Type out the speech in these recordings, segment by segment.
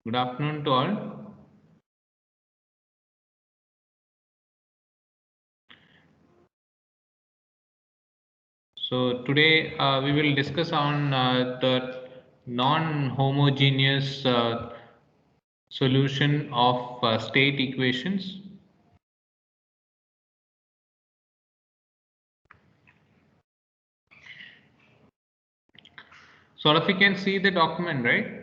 Good afternoon to all. So today we will discuss on the non-homogeneous solution of state equations. So all of you can see the document, right?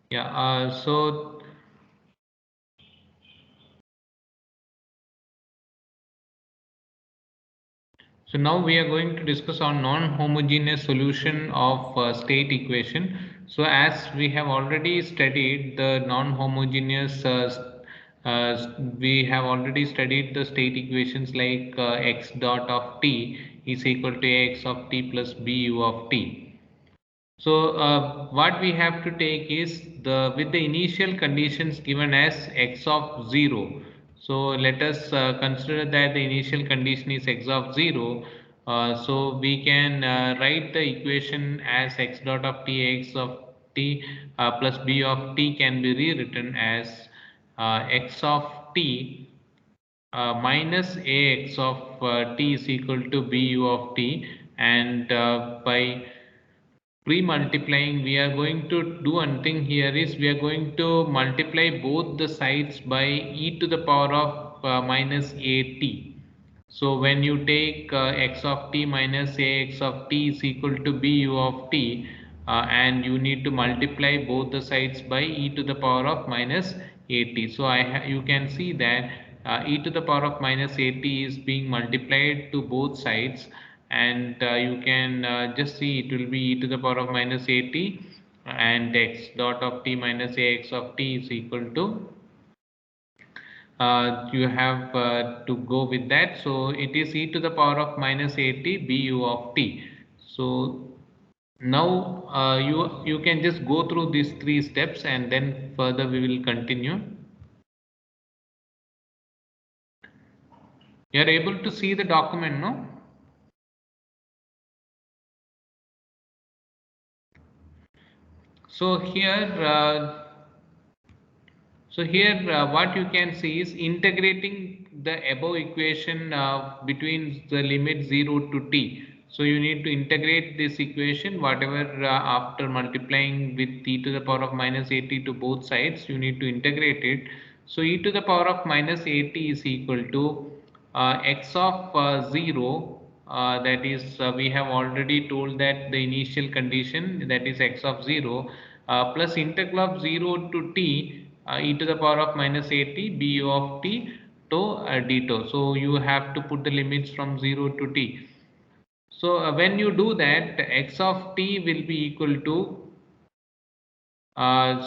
Yeah. So now we are going to discuss on non-homogeneous solution of state equation. So as we have already studied the non-homogeneous, we have already studied the state equations like x dot of t is equal to x of t plus bu of t. So what we have to take is the with the initial conditions given as x of 0. So let us consider that the initial condition is x of 0. So we can write the equation as x dot of t x of t plus b of t can be rewritten as x of t minus ax of t is equal to bu of t, and by pre-multiplying we are going to do one thing here is we are going to multiply both the sides by e to the power of minus at. So when you take x of t minus ax of t is equal to bu of t, and you need to multiply both the sides by e to the power of minus at. So you can see that e to the power of minus at is being multiplied to both sides, and you can just see it will be e to the power of minus at, and x dot of t minus ax of t is equal to you have to go with that. So it is e to the power of minus at bu of t. So now you can just go through these three steps and then further we will continue. You are able to see the document, no? So here what you can see is integrating the above equation between the limit 0 to t. So you need to integrate this equation whatever after multiplying with e to the power of minus at to both sides, you need to integrate it. So e to the power of minus at is equal to x of 0, that is we have already told that the initial condition, that is x of 0, plus integral of 0 to t e to the power of minus at bu of t to dτ. So you have to put the limits from 0 to t. So when you do that, x of t will be equal to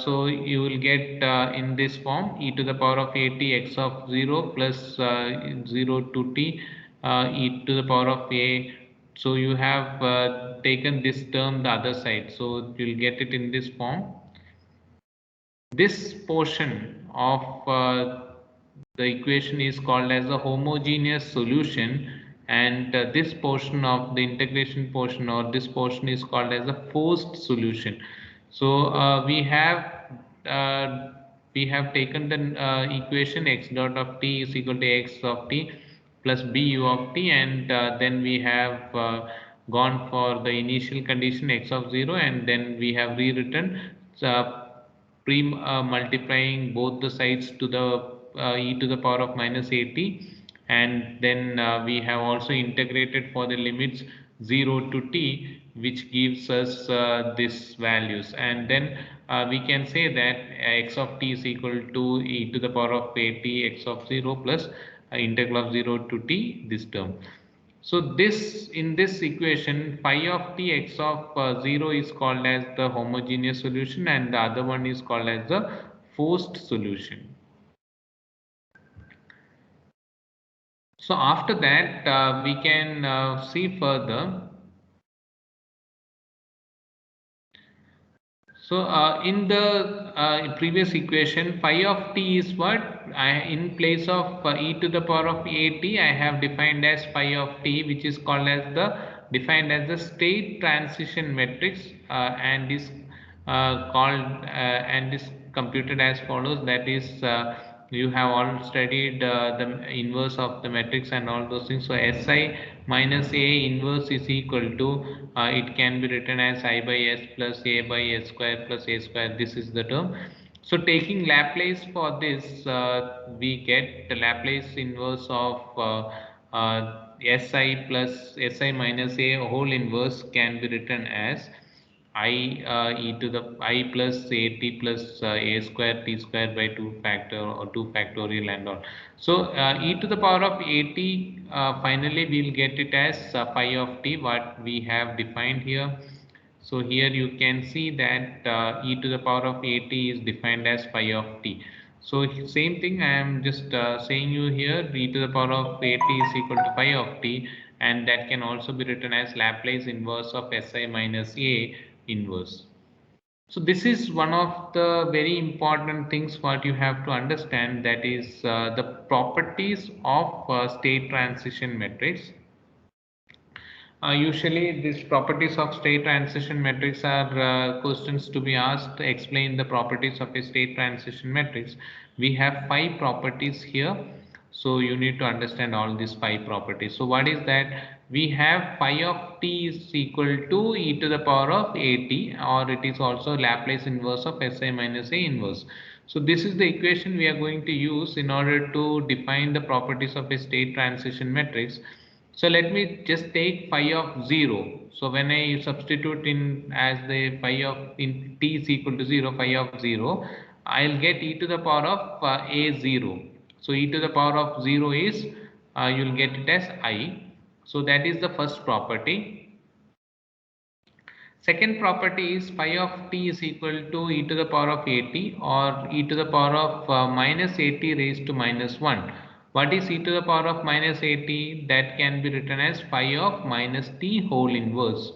so you will get in this form e to the power of at x of 0 plus 0 to t e to the power of a. So you have taken this term the other side, so you will get it in this form. This portion of the equation is called as a homogeneous solution, and this portion of the integration portion or this portion is called as a forced solution. So uh, we have taken the equation x dot of t is equal to x of t plus bu of t, and then we have gone for the initial condition x of 0, and then we have rewritten uh, multiplying both the sides to the e to the power of minus at, and then we have also integrated for the limits 0 to t, which gives us this values, and then we can say that x of t is equal to e to the power of at x of 0 plus integral of 0 to t, this term. So this in this equation phi of t x of 0 is called as the homogeneous solution, and the other one is called as the forced solution. So after that we can see further. So in the previous equation, phi of t is what? In place of e to the power of at, I have defined as phi of t, which is called as the defined as the state transition matrix, and is called and is computed as follows. That is, you have all studied the inverse of the matrix and all those things. So Si minus A inverse is equal to, it can be written as I by S plus A by S square plus A square. This is the term. So taking Laplace for this, we get the Laplace inverse of Si plus Si minus A whole inverse can be written as I e to the I plus a t plus a square t square by 2 factor or 2 factorial and all. So e to the power of a t, finally we'll get it as phi of t, what we have defined here. So here you can see that e to the power of a t is defined as phi of t. So same thing I am just saying you here, e to the power of a t is equal to phi of t, and that can also be written as Laplace inverse of Si minus A inverse. So this is one of the very important things what you have to understand, that is the properties of state transition matrix. Usually these properties of state transition matrix are questions to be asked. Explain the properties of a state transition matrix. We have 5 properties here, so you need to understand all these 5 properties. So what is that? We have phi of t is equal to e to the power of at, or it is also Laplace inverse of Si minus A inverse. So this is the equation we are going to use in order to define the properties of a state transition matrix. So let me just take phi of 0. So when I substitute in as the phi of in t is equal to 0, phi of 0, I'll get e to the power of a0. So e to the power of 0 is, you'll get it as I. So that is the first property. Second property is phi of t is equal to e to the power of at, or e to the power of minus at raised to minus 1. What is e to the power of minus at? That can be written as phi of minus t whole inverse.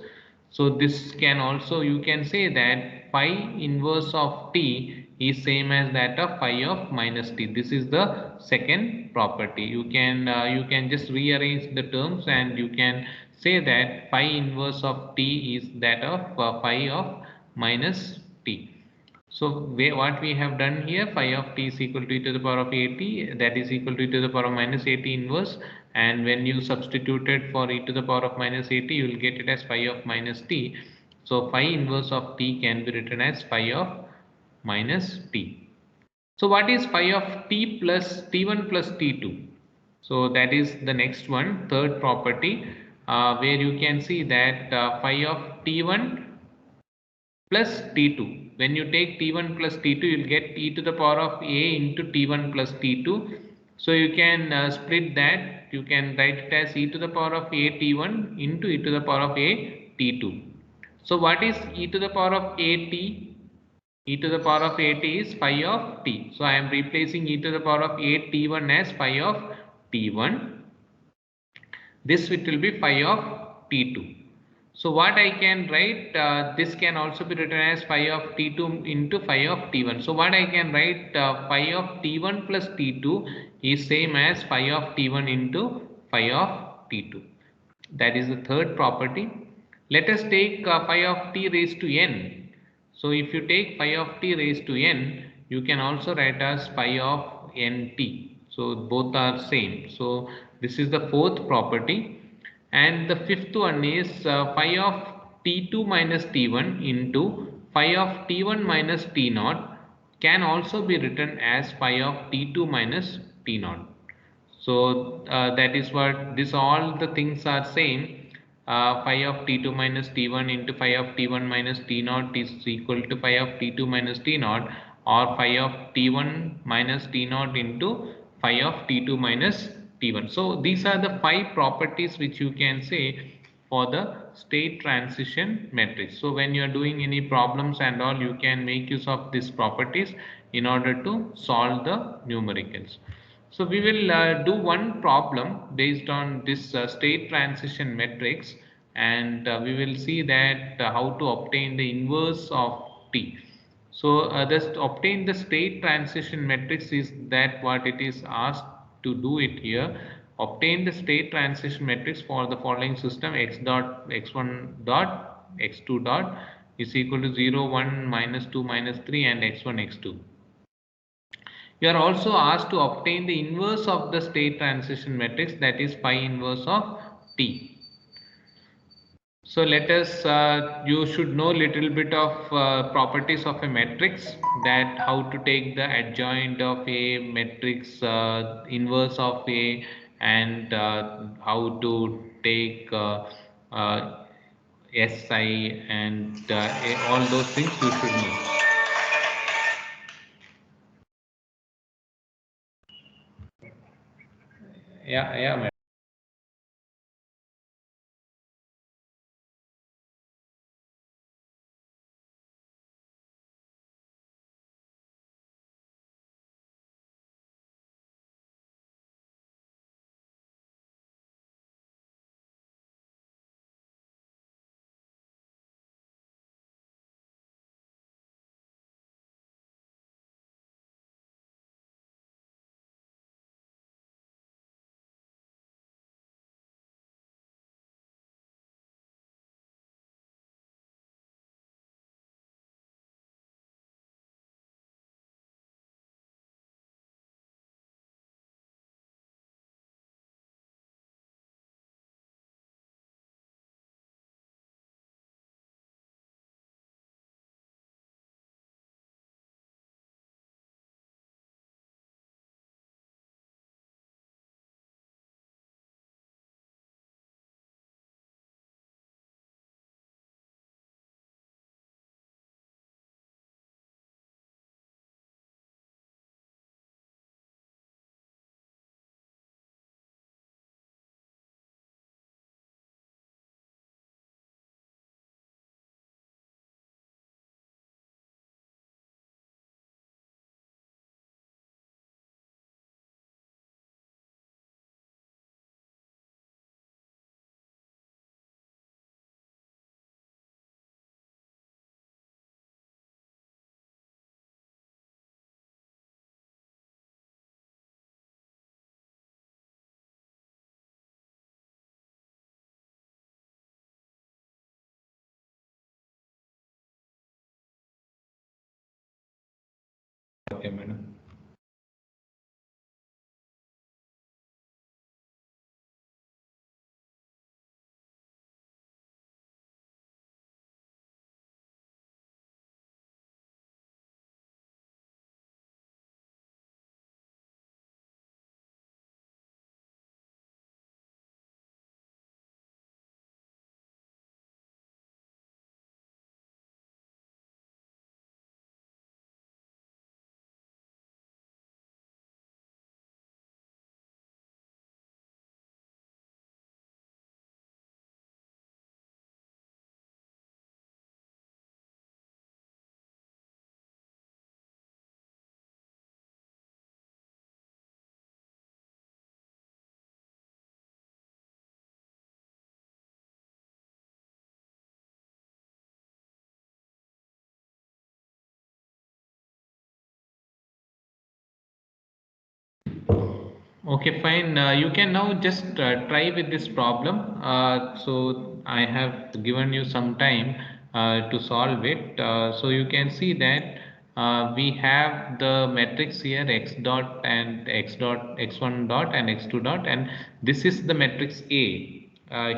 So this can also, you can say that phi inverse of t is same as that of phi of minus t. This is the second property. You can just rearrange the terms and you can say that phi inverse of t is that of phi of minus t. So what we have done here, phi of t is equal to e to the power of at, that is equal to e to the power of minus at inverse, and when you substitute it for e to the power of minus at, you will get it as phi of minus t. So phi inverse of t can be written as phi of minus t. So what is phi of t plus t1 plus t2? So that is the next one, third property, where you can see that phi of t1 plus t2. When you take t1 plus t2, you'll get e to the power of a into t1 plus t2. So you can split that. You can write it as e to the power of a t1 into e to the power of a t2. So what is e to the power of at? E to the power of at is phi of t. So I am replacing e to the power of a t1 as phi of t1. This it will be phi of t2. So what I can write, this can also be written as phi of t2 into phi of t1. So what I can write, phi of t1 plus t2 is same as phi of t1 into phi of t2. That is the third property. Let us take phi of t raised to n. So if you take phi of t raised to n, you can also write as phi of nt. So both are same. So this is the fourth property. And the fifth one is phi of t2 minus t1 into phi of t1 minus t0 can also be written as phi of t2 minus t0. So that is what this, all the things are same. Phi of t2 minus t1 into phi of t1 minus t0 is equal to phi of t2 minus t0, or phi of t1 minus t0 into phi of t2 minus t1. So these are the 5 properties which you can say for the state transition matrix. So when you are doing any problems and all, you can make use of these properties in order to solve the numericals. So we will do one problem based on this state transition matrix, and we will see that how to obtain the inverse of t. So obtain the state transition matrix is that what it is asked to do it here. Obtain the state transition matrix for the following system: x dot x1 dot x2 dot is equal to 0 1 minus 2 minus 3 and x1 x2. You are also asked to obtain the inverse of the state transition matrix, that is phi inverse of t. So let us, you should know little bit of properties of a matrix, that how to take the adjoint of a matrix, inverse of a, and how to take SI, and all those things you should know. Yeah. Okay, madam. Okay, fine. You can now just try with this problem. So I have given you some time to solve it. So you can see that we have the matrix here, x dot and x dot, x1 dot and x2 dot, and this is the matrix A.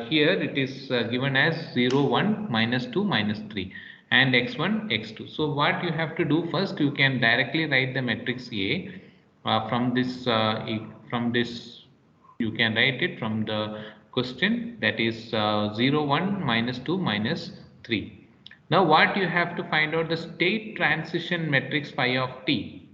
Here it is given as 0 1 minus 2 minus 3 and x1 x2. So what you have to do first, you can directly write the matrix A from this. You can write it from the question, that is 0 1 minus 2 minus 3. Now what you have to find out, the state transition matrix phi of t.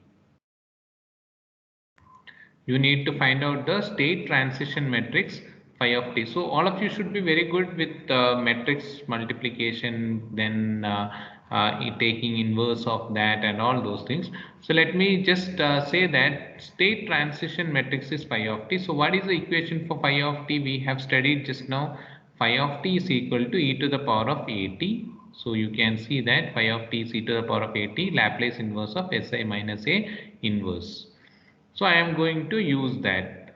You need to find out the state transition matrix phi of t. So all of you should be very good with matrix multiplication, then taking inverse of that and all those things. So let me just say that state transition matrix is phi of t. So what is the equation for phi of t? We have studied just now. Phi of t is equal to e to the power of at So you can see that phi of t is e to the power of at, Laplace inverse of Si minus A inverse. So I am going to use that.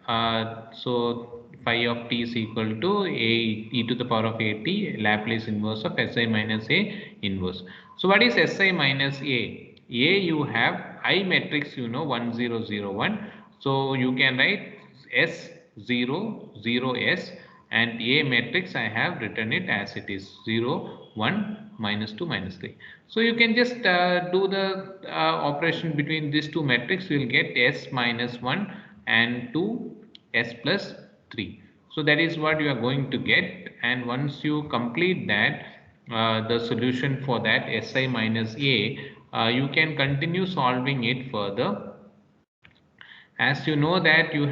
So phi of t is equal to a e to the power of at, Laplace inverse of Si minus A inverse. So what is Si minus A? A, you have I matrix, you know, 1 0 0 1. So you can write S 0 0 S, and A matrix I have written it as it is 0 1 minus 2 minus 3. So you can just do the operation between these two matrices. You will get S minus 1 and 2 S plus 3. So that is what you are going to get, and once you complete that, the solution for that Si minus A, you can continue solving it further. As you know that you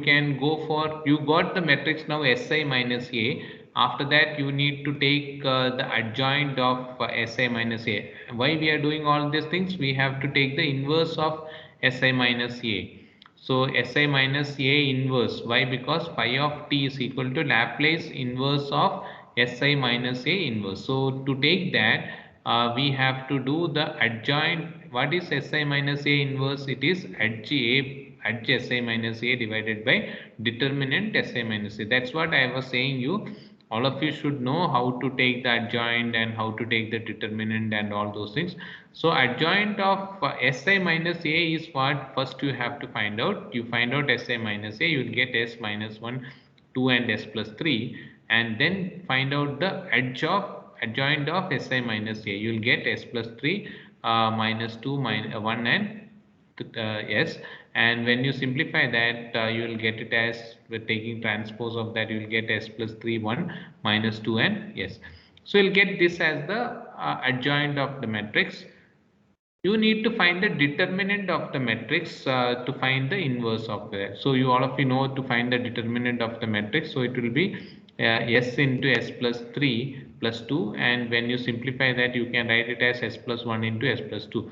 can go for, you got the matrix now Si minus A. After that you need to take the adjoint of Si minus A. Why we are doing all these things? We have to take the inverse of Si minus A. So Si minus A inverse, why? Because phi of t is equal to Laplace inverse of Si minus A inverse. So to take that, we have to do the adjoint. What is Si minus A inverse? It is adj Si minus A divided by determinant Si minus A. That's what I was saying you. All of you should know how to take the adjoint and how to take the determinant and all those things. So adjoint of Si minus A is what first you have to find out. You find out Si minus A, you will get S minus 1, 2 and S plus 3, and then find out the adjoint of Si minus A. You will get S plus 3 minus 2 minus 1 and S, and when you simplify that, you will get it as, with taking transpose of that, you will get S plus 3 1 minus 2 and S. So you'll get this as the adjoint of the matrix. You need to find the determinant of the matrix to find the inverse of that. So you all of you know to find the determinant of the matrix. So it will be S into S plus 3 plus 2, and when you simplify that, you can write it as S plus 1 into S plus 2.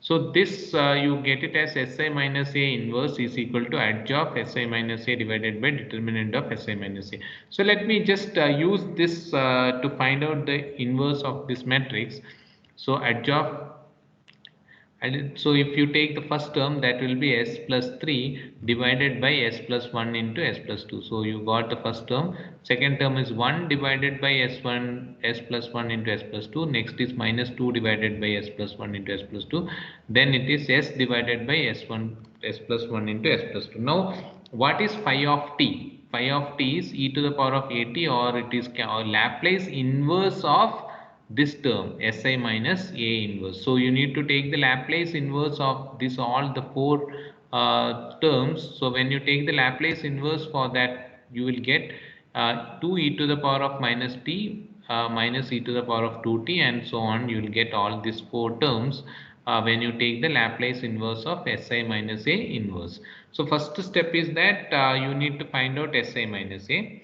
So this you get it as Si minus A inverse is equal to adj of Si minus A divided by determinant of Si minus A. So let me just use this to find out the inverse of this matrix. So adj of, and so if you take the first term, that will be S plus 3 divided by S plus 1 into S plus 2. So you got the first term. Second term is 1 divided by S1, S plus 1 into S plus 2. Next is minus 2 divided by S plus 1 into S plus 2. Then it is S divided by S1, S plus 1 into S plus 2. Now, what is phi of t? Phi of t is e to the power of at, or it is or Laplace inverse of this term Si minus A inverse. So you need to take the Laplace inverse of this, all the four terms. So when you take the Laplace inverse for that, you will get 2 e to the power of minus t minus e to the power of 2t, and so on. You will get all these four terms when you take the Laplace inverse of Si minus A inverse. So first step is that you need to find out Si minus A.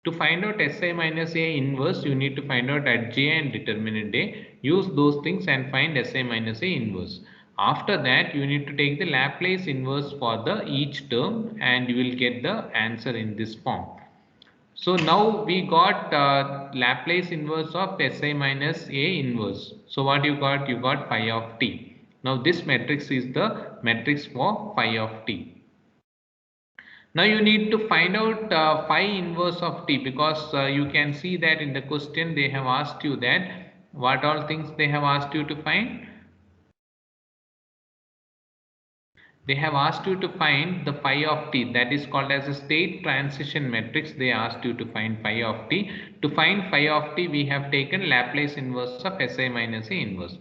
To find out Si minus A inverse, you need to find out at J and determinant A. Use those things and find Si minus A inverse. After that, you need to take the Laplace inverse for the each term, and you will get the answer in this form. So now we got Laplace inverse of Si minus A inverse. So what you got? You got phi of t. Now this matrix is the matrix for phi of t. Now you need to find out phi inverse of t, because you can see that in the question they have asked you that what all things they have asked you to find. They have asked you to find the phi of t, that is called as a state transition matrix. They asked you to find phi of t. To find phi of t, we have taken Laplace inverse of Si minus A inverse.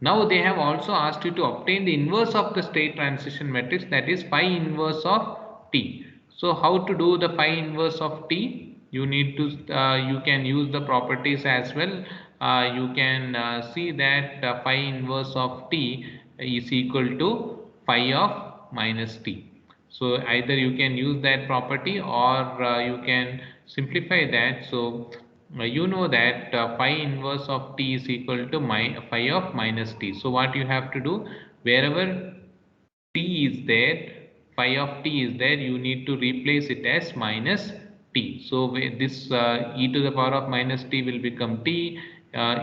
Now they have also asked you to obtain the inverse of the state transition matrix, that is phi inverse of t. So how to do the phi inverse of t? You need to you can use the properties as well. You can see that phi inverse of t is equal to phi of minus t. So either you can use that property, or you can simplify that. So you know that phi inverse of t is equal to phi of minus t. So what you have to do, wherever t is there, phi of t is there, you need to replace it as minus t. So this e to the power of minus t will become t,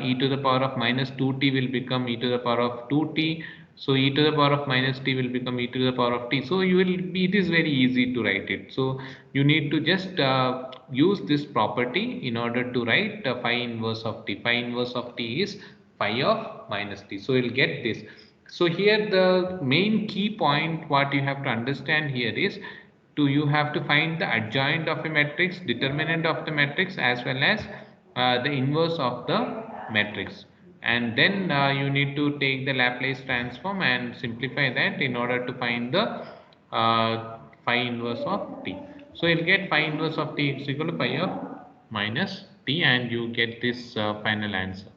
e to the power of minus 2t will become e to the power of 2t. So e to the power of minus t will become e to the power of t. So you will be, it is very easy to write it. So you need to just use this property in order to write phi inverse of t. Phi inverse of t is phi of minus t. So you'll get this. So here the main key point what you have to understand here is you have to find the adjoint of a matrix, determinant of the matrix, as well as the inverse of the matrix, and then you need to take the Laplace transform and simplify that in order to find the phi inverse of t. So you'll get phi inverse of t is equal to pi of minus t, and you get this final answer.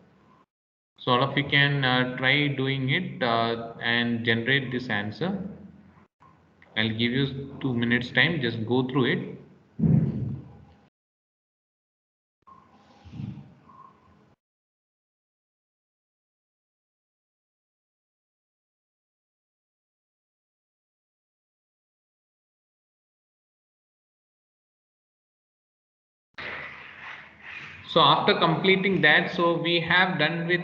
So all of you can try doing it and generate this answer. I'll give you 2 minutes time, just go through it. So after completing that, so we have done with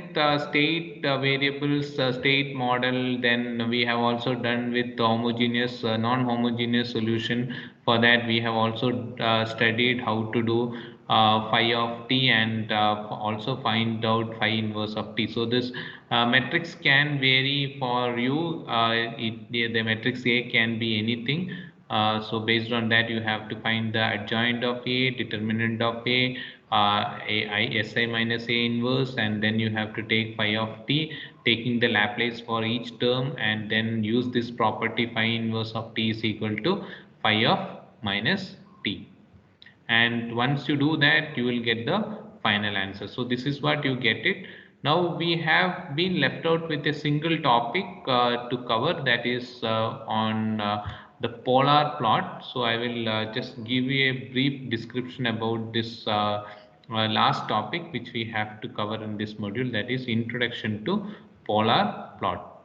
state variables, state model, then we have also done with homogeneous, non-homogeneous solution. For that we have also studied how to do phi of t, and also find out phi inverse of t. So this matrix can vary for you, the matrix A can be anything. So based on that you have to find the adjoint of A, determinant of A, Si minus A inverse, and then you have to take phi of t, taking the Laplace for each term, and then use this property phi inverse of t is equal to phi of minus t. And once you do that you will get the final answer. So this is what you get it. Now we have been left out with a single topic to cover, that is on the polar plot. So I will just give you a brief description about this last topic which we have to cover in this module, that is introduction to polar plot.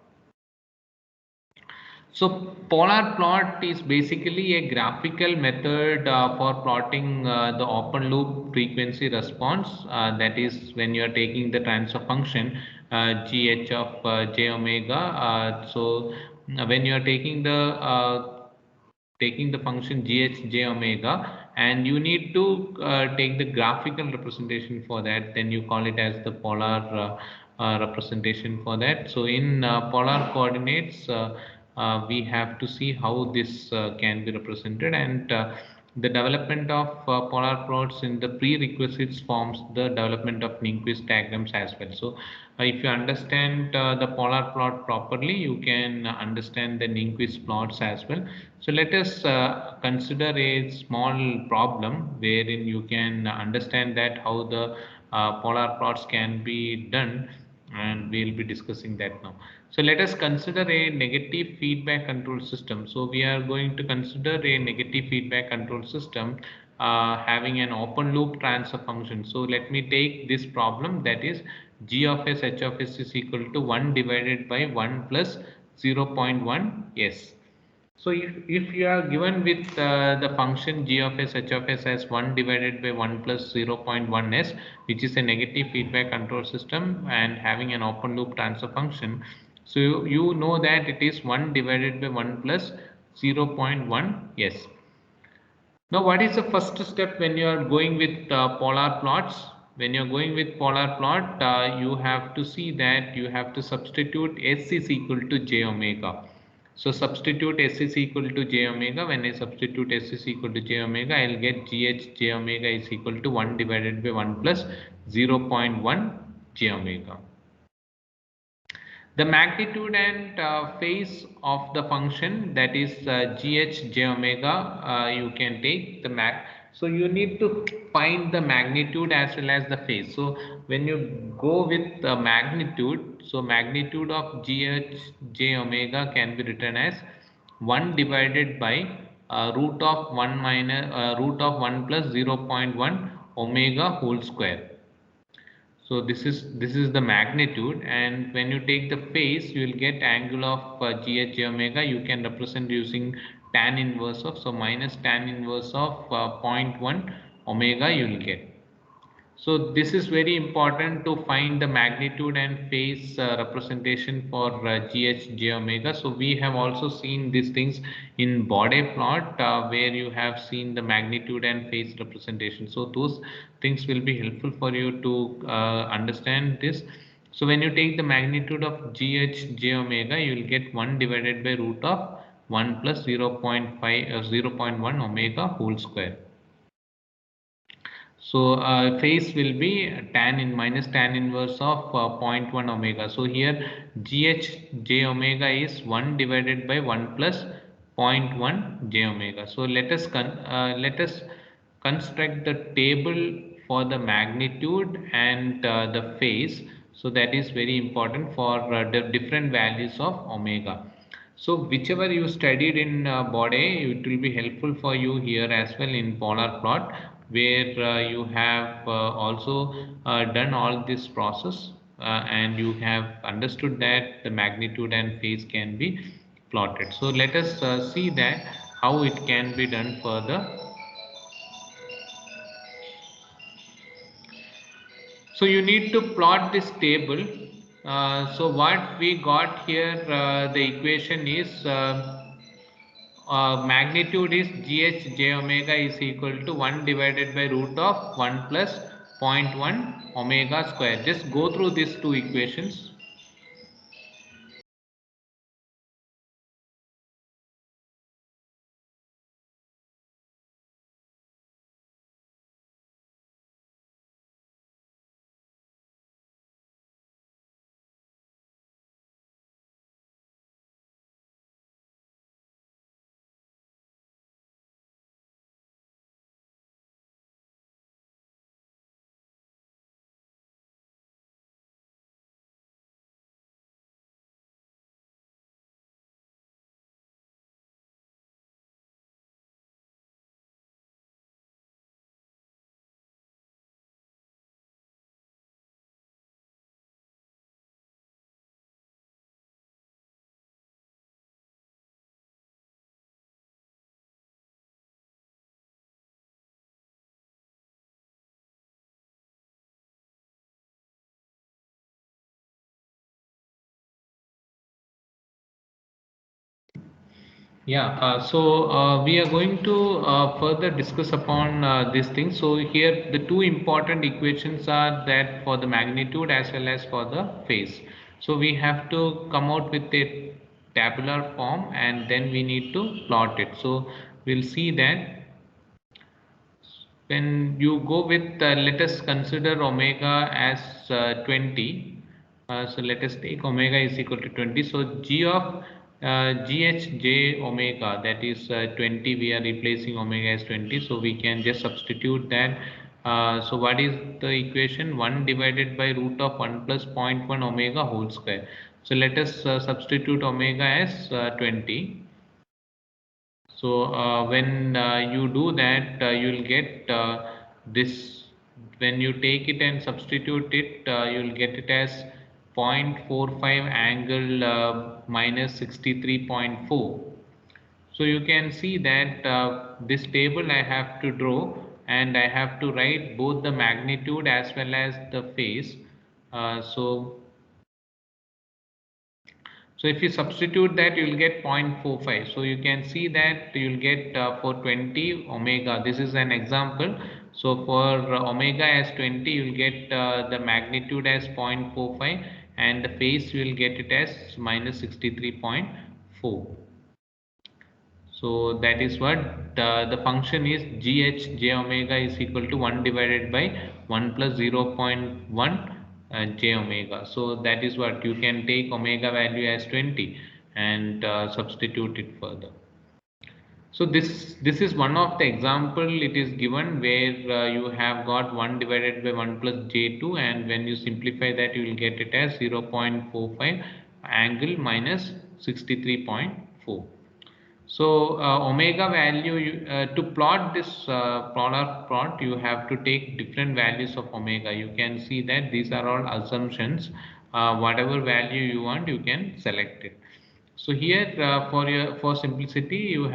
So polar plot is basically a graphical method for plotting the open loop frequency response. That is when you are taking the transfer function gh of j omega. When you are taking the function gh j omega, and you need to take the graphical representation for that, then you call it as the polar representation for that. So in polar coordinates we have to see how this can be represented, and the development of polar plots in the prerequisites forms the development of Nyquist diagrams as well. So if you understand the polar plot properly, you can understand the Nyquist plots as well. So let us consider a small problem wherein you can understand that how the polar plots can be done, and we will be discussing that now. So let us consider a negative feedback control system. So we are going to consider a negative feedback control system having an open loop transfer function. So let me take this problem, that is g of s h of s is equal to 1 divided by 1 plus 0.1 s. So if you are given with the function g of s h of s as 1 divided by 1 plus 0.1 s, which is a negative feedback control system and having an open loop transfer function, so you know that it is 1 divided by 1 plus 0.1 s. Now, what is the first step when you are going with polar plots? When you are going with polar plot, you have to see that you have to substitute s is equal to j omega. So substitute s is equal to j omega. When I substitute s is equal to j omega, I will get gh j omega is equal to 1 divided by 1 plus 0.1 j omega. The magnitude and phase of the function, that is gh j omega, you can take the so you need to find the magnitude as well as the phase. So when you go with the magnitude, so magnitude of gh j omega can be written as 1 divided by root of 1 minus root of 1 plus 0.1 omega whole square. So this is the magnitude, and when you take the phase, you will get angle of gh j omega. You can represent using tan inverse of, so minus tan inverse of 0.1 omega you will get. So this is very important to find the magnitude and phase representation for GH J omega. So we have also seen these things in Bode plot where you have seen the magnitude and phase representation. So those things will be helpful for you to understand this. So when you take the magnitude of GH J omega, you will get 1 divided by root of 1 plus 0.5 0.1 omega whole square. So phase will be tan in minus tan inverse of zero point 0.1 omega. So here GH J omega is 1 divided by 1 plus zero point 0.1 J omega. So let us construct the table for the magnitude and the phase. So that is very important for the different values of omega. So whichever you studied in Bode, it will be helpful for you here as well in polar plot, where you have also done all this process and you have understood that the magnitude and phase can be plotted. So let us see that how it can be done further. So you need to plot this table. So what we got here, the equation is magnitude is GH J omega is equal to 1 divided by root of 1 plus zero point 0.1 omega square. Just go through these two equations. Yeah, so we are going to further discuss upon these things. So here the two important equations are that for the magnitude as well as for the phase. So we have to come out with a tabular form and then we need to plot it. So we'll see that when you go with let us consider omega as 20. So let us take omega is equal to 20. So g of GHJ omega, that is 20, we are replacing omega as 20, so we can just substitute that. So what is the equation? 1 divided by root of 1 plus zero point 0.1 omega whole square. So let us substitute omega as 20. So when you do that, you'll get this. When you take it and substitute it, you'll get it as 0.45 angle minus 63.4. So you can see that this table I have to draw and I have to write both the magnitude as well as the phase. So if you substitute that, you will get 0.45. So you can see that you will get for 20 omega. This is an example. So for omega as 20, you will get the magnitude as 0.45 and the phase you will get it as minus 63.4. So that is what the function is. GH J omega is equal to 1 divided by 1 plus 0 0.1 J omega. So that is what you can take omega value as 20 and substitute it further. So this is one of the example it is given where you have got 1 divided by 1 plus j2, and when you simplify that you will get it as 0.45 angle minus 63.4. So omega value to plot this polar plot, you have to take different values of omega. You can see that these are all assumptions. Whatever value you want, you can select it. So here for simplicity, you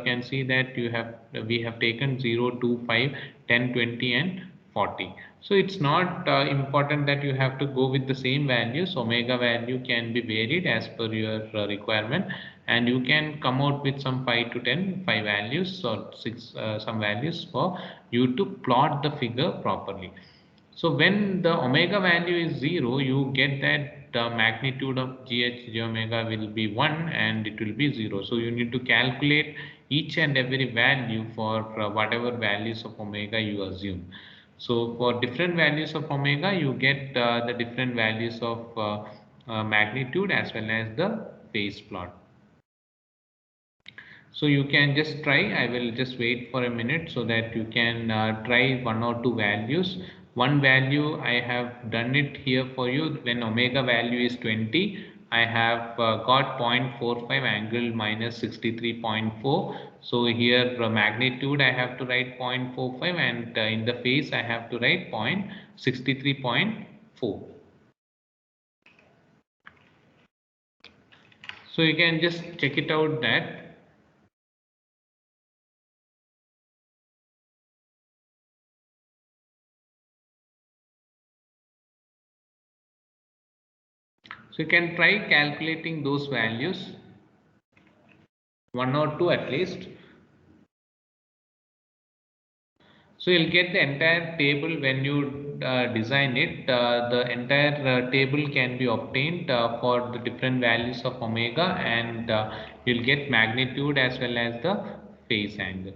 can see that we have taken 0, 2, 5, 10, 20 and 40. So it's not important that you have to go with the same values. Omega value can be varied as per your requirement, and you can come out with some 5 to 10 5 values or 6 some values for you to plot the figure properly. So when the omega value is 0, you get that the magnitude of gh j omega will be 1 and it will be 0. So you need to calculate each and every value for whatever values of omega you assume. So for different values of omega, you get the different values of magnitude as well as the phase plot. So you can just try. I will just wait for a minute so that you can try one or two values. One value I have done it here for you. When omega value is 20, I have got 0.45 angle minus 63.4. So here magnitude I have to write 0.45, and in the phase I have to write 0.63.4. So you can just check it out that. So you can try calculating those values, one or two at least. So you'll get the entire table when you design it. The entire table can be obtained for the different values of omega, and you'll get magnitude as well as the phase angle.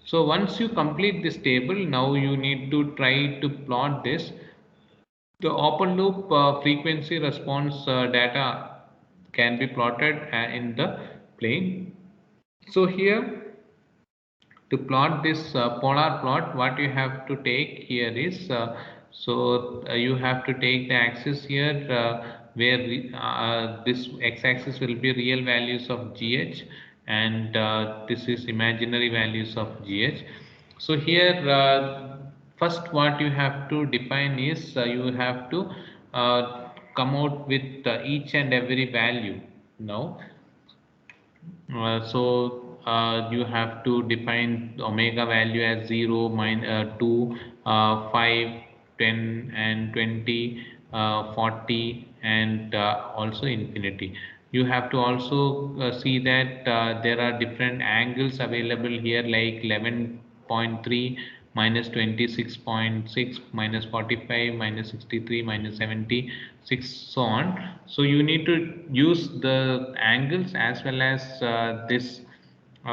So once you complete this table, now you need to try to plot this. The open loop frequency response data can be plotted in the plane. So here, to plot this polar plot, what you have to take here is you have to take the axis here where this x-axis will be real values of gh, and this is imaginary values of gh. So here first what you have to define is you have to come out with each and every value now. You have to define omega value as 0, 2, 5, 10 and 20, 40 and also infinity. You have to also see that there are different angles available here, like 11.3 minus 26.6 minus 45 minus 63 minus 76, so on. So you need to use the angles as well as this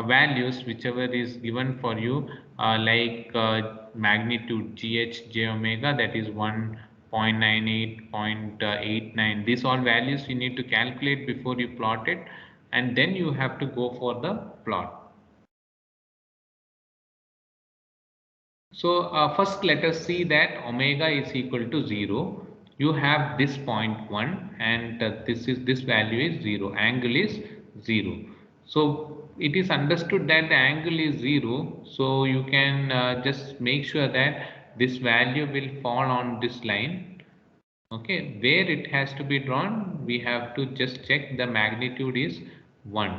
values whichever is given for you, like magnitude gh j omega, that is 1.98, 0.89. These all values you need to calculate before you plot it, and then you have to go for the plot. So first let us see that omega is equal to 0. You have this point 1, and this value is 0. Angle is 0. So it is understood that the angle is 0. So you can just make sure that this value will fall on this line. Okay, where it has to be drawn, we have to just check the magnitude is 1.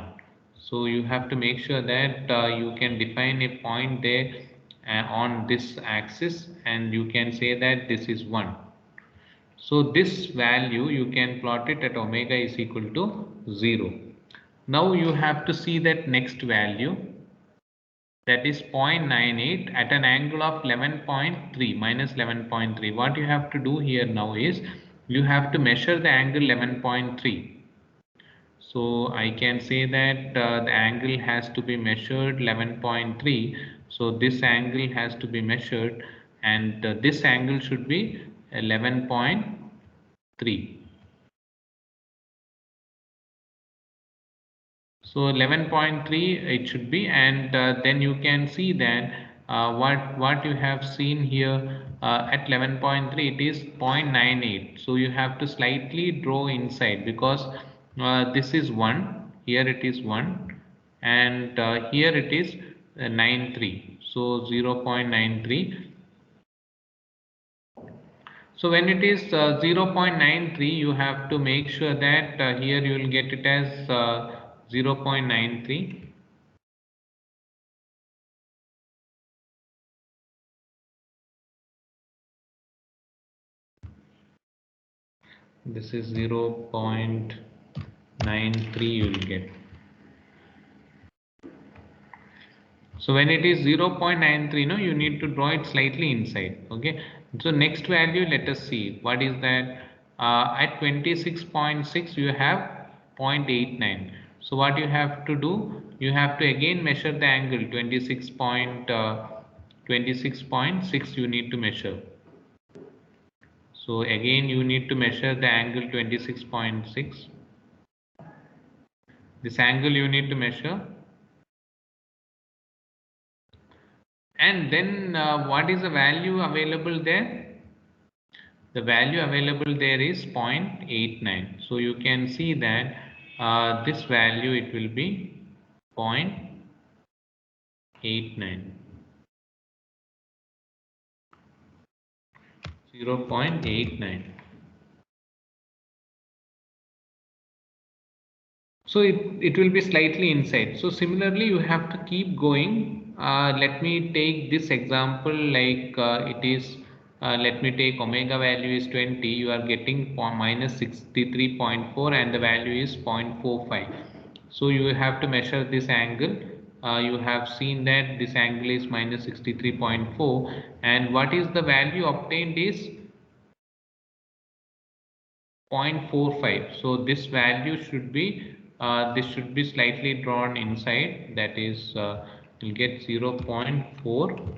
So you have to make sure that you can define a point there on this axis, and you can say that this is 1. So this value you can plot it at omega is equal to 0. Now you have to see that next value, that is 0.98 at an angle of 11.3 minus 11.3. What you have to do here now is you have to measure the angle 11.3. So I can say that the angle has to be measured 11.3. So this angle has to be measured, and this angle should be 11.3. So 11.3 it should be, and then you can see that what you have seen here at 11.3, it is 0.98. So you have to slightly draw inside, because this is 1, here it is 1, and here it is 93. So 0.93. So when it is 0.93, you have to make sure that here you will get it as 0.93. This is 0.93 you will get. So when it is 0.93, no, you need to draw it slightly inside. Okay. So next value, let us see what is that. At 26.6, you have 0.89. So what you have to do, you have to again measure the angle 26.6 you need to measure. So again you need to measure the angle 26.6. This angle you need to measure. And then what is the value available there? The value available there is 0.89. So you can see that this value it will be 0.89. 0.89. So it will be slightly inside. So similarly you have to keep going. Let me take this example like it is let me take omega value is 20, you are getting minus 63.4 and the value is 0.45. So you have to measure this angle. You have seen that this angle is minus 63.4 and what is the value obtained is 0.45. So this value should be this should be slightly drawn inside, that is you'll get 0.4.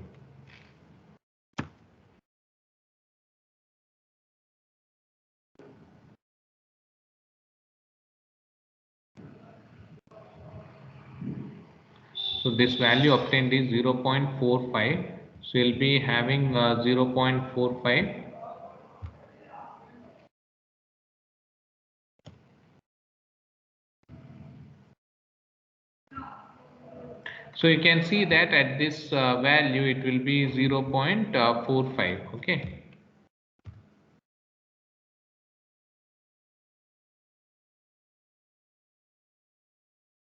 So this value obtained is 0.45. So you'll be having 0.45. So you can see that at this value it will be 0.45. Okay.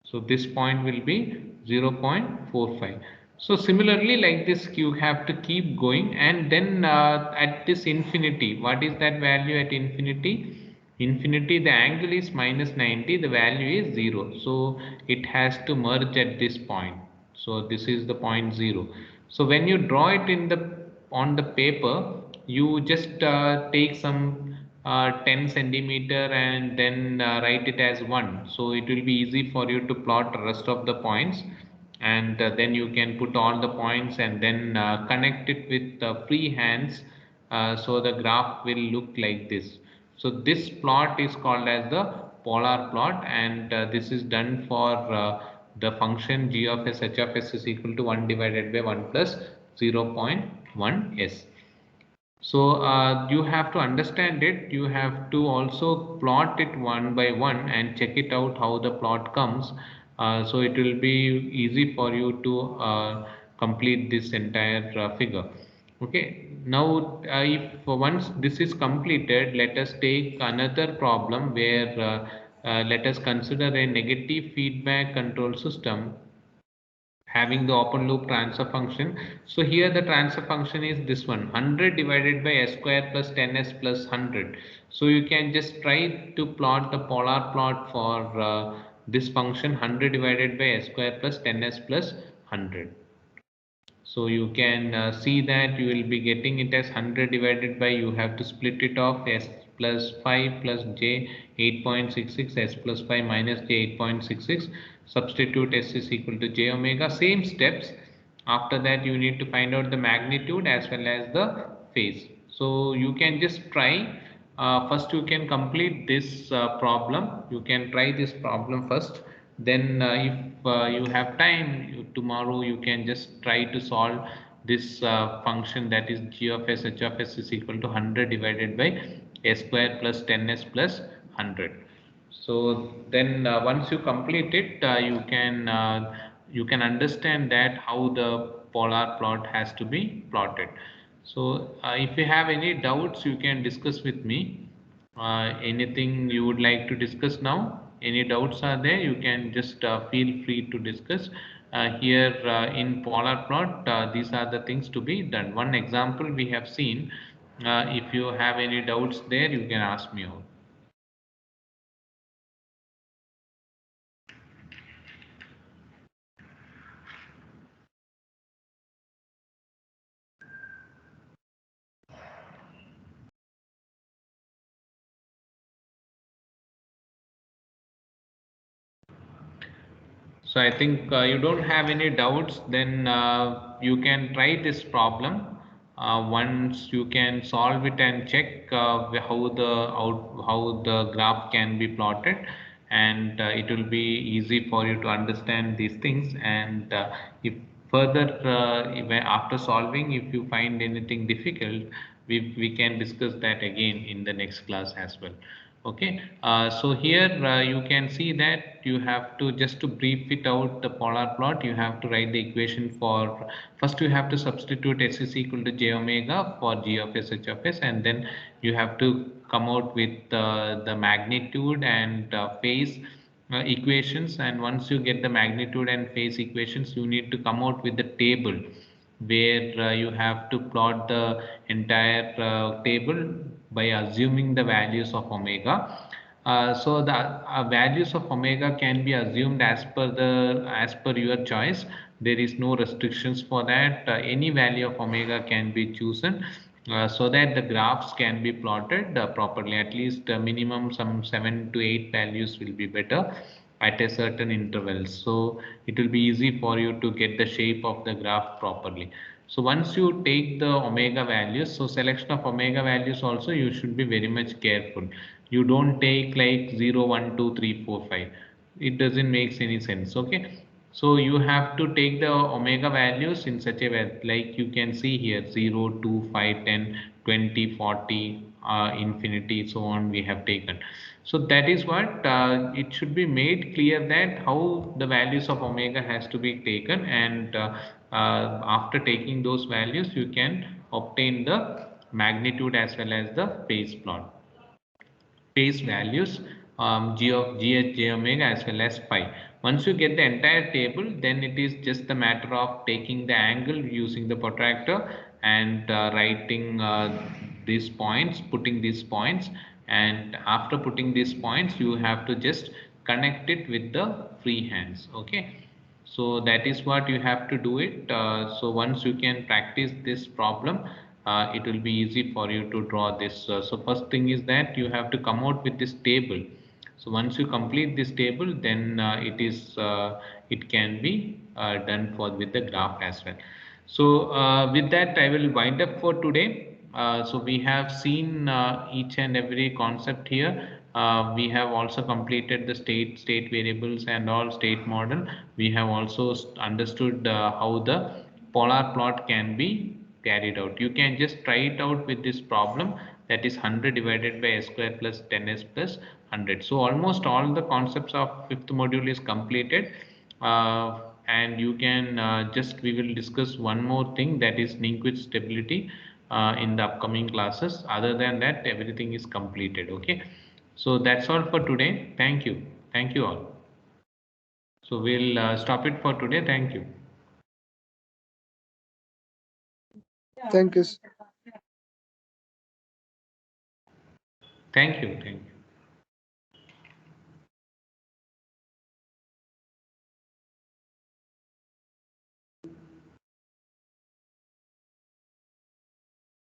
So this point will be 0.45. So similarly like this you have to keep going and then at this infinity, what is that value at infinity? Infinity, the angle is minus 90, the value is 0. So it has to merge at this point. So this is the point 0. So when you draw it in the on the paper, you just take some 10 centimeter and then write it as 1. So it will be easy for you to plot the rest of the points and then you can put all the points and then connect it with free hands. So the graph will look like this. So this plot is called as the polar plot and this is done for the function g of s h of s is equal to 1 divided by 1 plus 0.1 s. So you have to understand it. You have to also plot it one by one and check it out how the plot comes. So it will be easy for you to complete this entire figure. Okay. Now, if once this is completed, let us take another problem where let us consider a negative feedback control system having the open loop transfer function. So here the transfer function is this one, 100 divided by s square plus 10s plus 100. So you can just try to plot the polar plot for this function 100 divided by s square plus 10s plus 100. So you can see that you will be getting it as 100 divided by, you have to split it off, s plus 5 plus j 8.66, s plus 5 minus j 8.66, substitute s is equal to j omega, same steps. After that you need to find out the magnitude as well as the phase. So you can just try, first you can complete this problem, you can try this problem first, then if you have time tomorrow you can just try to solve this function, that is g of s h of s is equal to 100 divided by s square plus 10s plus 100. So then once you complete it you can understand that how the polar plot has to be plotted. So if you have any doubts you can discuss with me. Anything you would like to discuss now? Any doubts are there? You can just feel free to discuss. Here in polar plot, these are the things to be done. One example we have seen. If you have any doubts there, you can ask me out. So I think you don't have any doubts, then you can try this problem. Once you can solve it and check how the graph can be plotted, and it will be easy for you to understand these things. And if further, even after solving, if you find anything difficult, we can discuss that again in the next class as well. Okay, so here you can see that you have to, just to brief it out, the polar plot, you have to write the equation for, first you have to substitute s is equal to j omega for g of s h of s, and then you have to come out with the magnitude and phase equations. And once you get the magnitude and phase equations, you need to come out with the table where you have to plot the entire table by assuming the values of omega. So the values of omega can be assumed as per your choice. There is no restrictions for that. Any value of omega can be chosen, so that the graphs can be plotted properly. At least minimum some 7 to 8 values will be better at a certain interval. So it will be easy for you to get the shape of the graph properly. So once you take the omega values, so selection of omega values also you should be very much careful. You don't take like 0, 1, 2, 3, 4, 5. It doesn't make any sense. Okay. So you have to take the omega values in such a way, like you can see here 0, 2, 5, 10, 20, 40, infinity, so on we have taken. So that is what it should be made clear that how the values of omega has to be taken, and after taking those values you can obtain the magnitude as well as the phase plot, phase values, g of g h j omega as well as phi. Once you get the entire table, then it is just the matter of taking the angle using the protractor and writing these points, putting these points, and after putting these points, you have to just connect it with the free hands. Okay. So that is what you have to do it. So once you can practice this problem, it will be easy for you to draw this. So first thing is that you have to come out with this table. So once you complete this table, then it can be done for with the graph as well. So with that, I will wind up for today. So we have seen each and every concept here. We have also completed the state variables and all state model. We have also understood how the polar plot can be carried out. You can just try it out with this problem, that is 100 divided by s square plus 10s plus 100. So almost all the concepts of fifth module is completed. And you can just, we will discuss one more thing, that is linkage stability in the upcoming classes. Other than that, everything is completed. Okay. So that's all for today. Thank you. Thank you all. So we'll stop it for today. Thank you. Thank you. Thank you. Thank you.